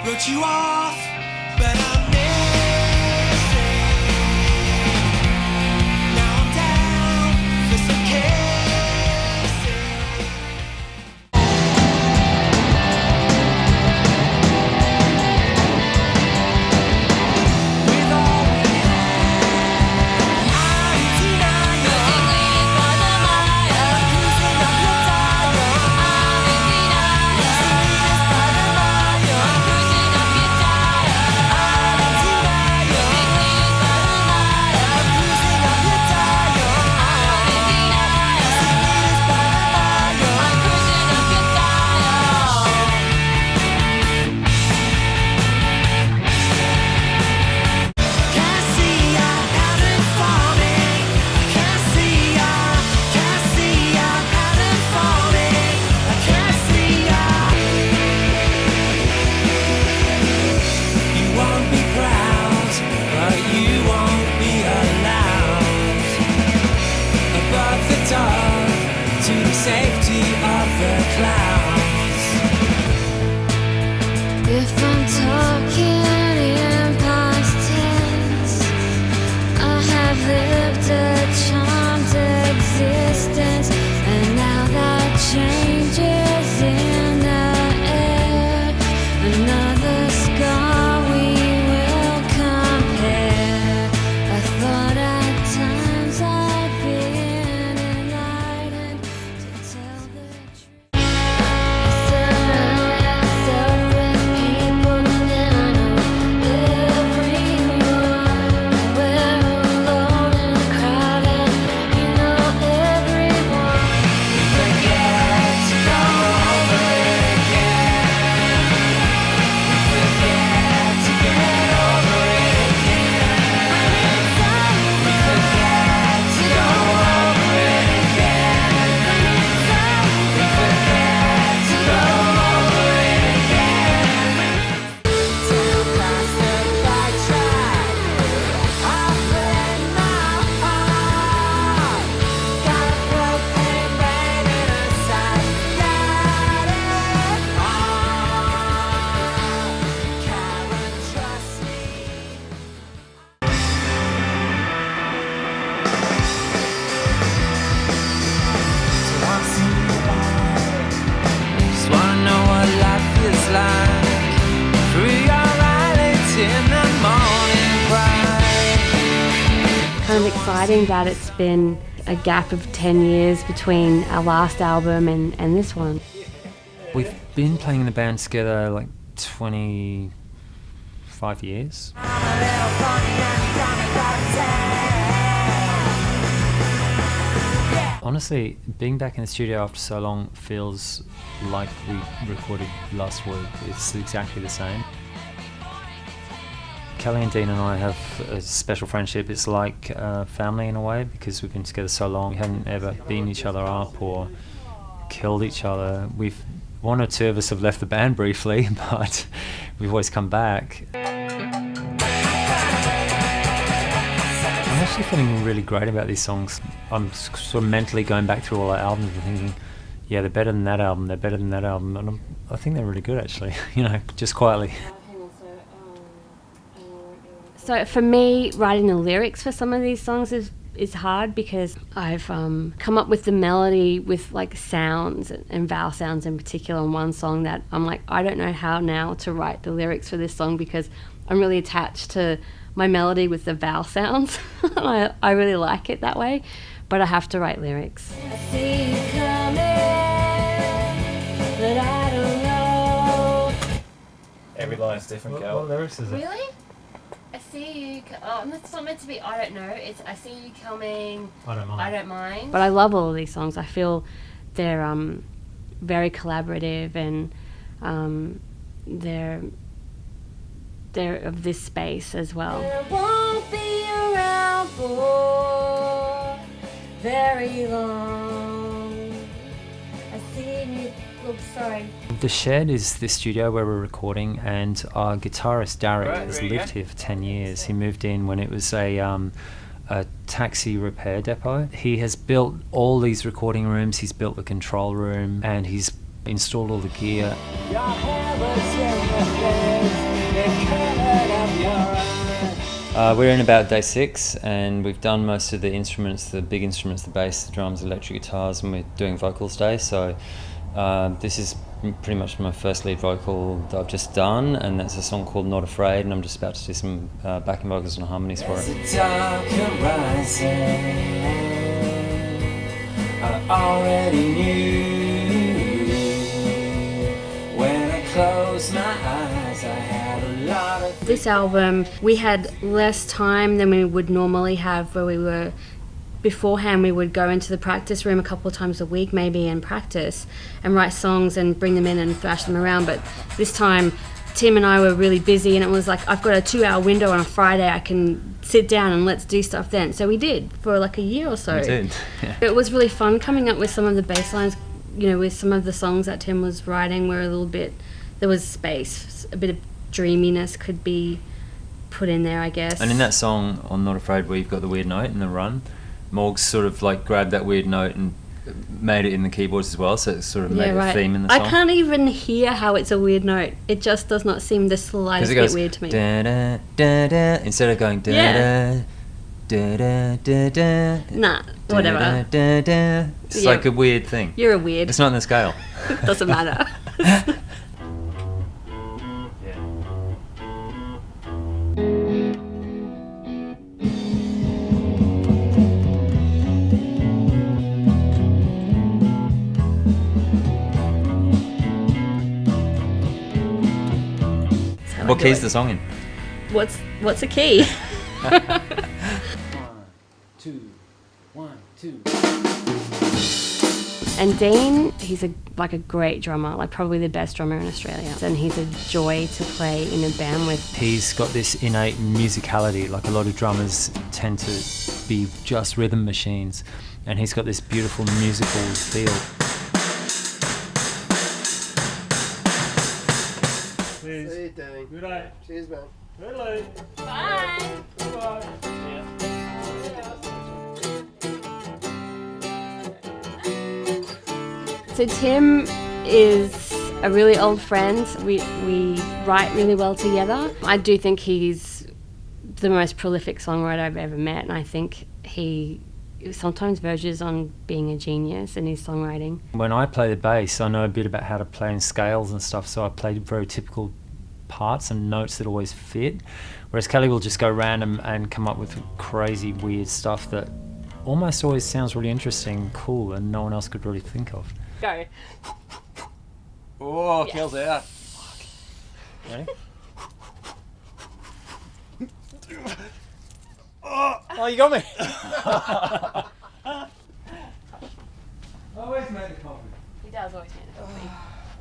wrote you off, but I'm missing. Now I'm down for some kissing. With all we have, I'm denial. I'm cruising up your dial. Losing is by the mile. I'm cruising up your dial. I'm denial. I'm cruising up your dial. Losing is by the mile. I'm cruising up your dial. Can't see ya pattern forming. Can't see ya pattern forming. I can't see ya. You won't be proud, but you won't be allowed. Above the dark, to the safety of the clouds. If I'm talking in past tense, I have lived a charmed existence, and now that changes in the air. Another scar we will compare. I thought at times I'd been enlightened to tell the truth. Just wanna know what life is like. Through your eyelids in the morning bright. Kind of exciting that it's been a gap of 10 years between our last album and this one. We've been playing in the band together like 25 years. Honestly, being back in the studio after so long feels like we recorded last week. It's exactly the same. Kellie and Dean and I have a special friendship. It's like family in a way, because we've been together so long. We haven't ever beaten each other up or killed each other. One or two of us have left the band briefly, but we've always come back. I'm actually feeling really great about these songs. I'm sort of mentally going back through all our albums and thinking, yeah, they're better than that album, they're better than that album, and I think they're really good actually, just quietly. So for me, writing the lyrics for some of these songs is hard, because I've come up with the melody with like sounds and vowel sounds in particular on one song that I'm like, I don't know how now to write the lyrics for this song, because I'm really attached to my melody with the vowel sounds. I really like it that way, but I have to write lyrics. I see you coming, but I don't know. Every line's different, Cal. What lyrics is it? Really? I see you. It's not meant to be. I don't know. It's I see you coming. I don't mind. I don't mind. But I love all of these songs. I feel they're very collaborative, and they're of this space as well. I won't be around for very long. I see you. Oops, sorry. The Shed is the studio where we're recording, and our guitarist Derek has lived here for 10 years. He moved in when it was a taxi repair depot. He has built all these recording rooms, he's built the control room, and he's installed all the gear. Your hair was in the face, the color of your eyes. We're in about day 6, and we've done most of the instruments, the big instruments, the bass, the drums, electric guitars, and we're doing vocals day. So this is pretty much my first lead vocal that I've just done, and that's a song called Not Afraid, and I'm just about to do some backing vocals and harmonies for it. There's a dark horizon I already knew. When I closed my eyes, I had a lot of... This album, we had less time than we would normally have, where we were beforehand. We would go into the practice room a couple of times a week maybe and practice and write songs and bring them in and thrash them around. But this time Tim and I were really busy, and it was like, I've got a 2-hour window on a Friday, I can sit down and let's do stuff then. So we did for like a year or so. We did, yeah. It was really fun coming up with some of the bass lines, you know, with some of the songs that Tim was writing were a little bit, there was space, a bit of dreaminess could be put in there, I guess. And in that song on Not Afraid, where you've got the weird note in the run, Morgs sort of like grabbed that weird note and made it in the keyboards as well, so it sort of made a theme in the song. I can't even hear how it's a weird note. It just does not seem the slightest bit weird to me. Da, da, da, da, instead of going da, da, da, da, da, da, nah, whatever. Da, da, da. It's Yeah. like a weird thing. You're a weird. It's not in the scale. Doesn't matter. What key's the song in? What's a key? 1, 2, 1, 2. And Dean, he's a great drummer, like probably the best drummer in Australia. And he's a joy to play in a band with. He's got this innate musicality, like a lot of drummers tend to be just rhythm machines, and he's got this beautiful musical feel. Cheers. See you, Danny. Good day. Cheers, man. Hello. Bye. Bye. So Tim is a really old friend. We write really well together. I do think he's the most prolific songwriter I've ever met, and I think he sometimes verges on being a genius in his songwriting. When I play the bass, I know a bit about how to play in scales and stuff, so I play very typical parts and notes that always fit, whereas Kellie will just go random and come up with crazy weird stuff that almost always sounds really interesting and cool and no one else could really think of. Go. Oh, Yes. Kel's out. Ready? Oh, you got me. Always made the coffee. He does always make it coffee.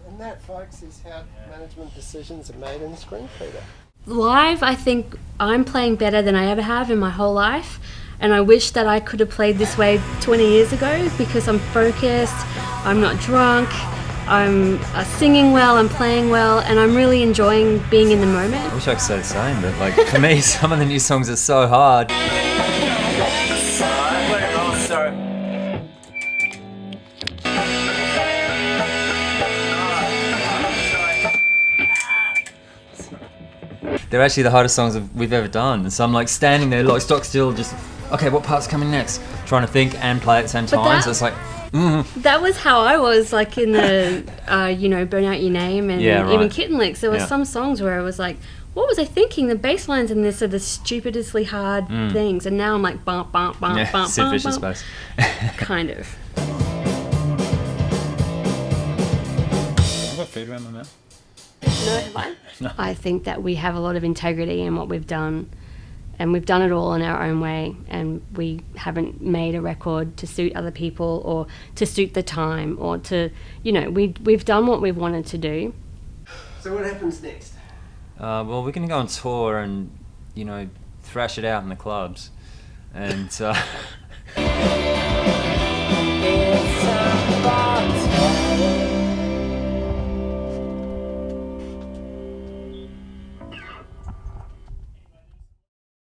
And that, folks, is how management decisions are made in the Screamfeeder. Live, I think I'm playing better than I ever have in my whole life, and I wish that I could have played this way 20 years ago, because I'm focused, I'm not drunk, I'm singing well, I'm playing well, and I'm really enjoying being in the moment. I wish I could say the same, but like for me, some of the new songs are so hard. They're actually the hardest songs we've ever done. So I'm like standing there, like stock still, just okay, what part's coming next? Trying to think and play at the same time. So it's like, That was how I was, like in the, Burn Out Your Name and Yeah, even right. Kitten Licks. There were Yeah. some songs where I was like, what was I thinking? The bass lines in this are the stupidly hard things, and now I'm like, bump, bump, bump, yeah, bump, Sid bump, Vicious bump. bass. Kind of. I've got food around my mouth. No, have I? No. I think that we have a lot of integrity in what we've done, and we've done it all in our own way, and we haven't made a record to suit other people or to suit the time or to, we've done what we've wanted to do. So what happens next? Well, we're going to go on tour and, thrash it out in the clubs. And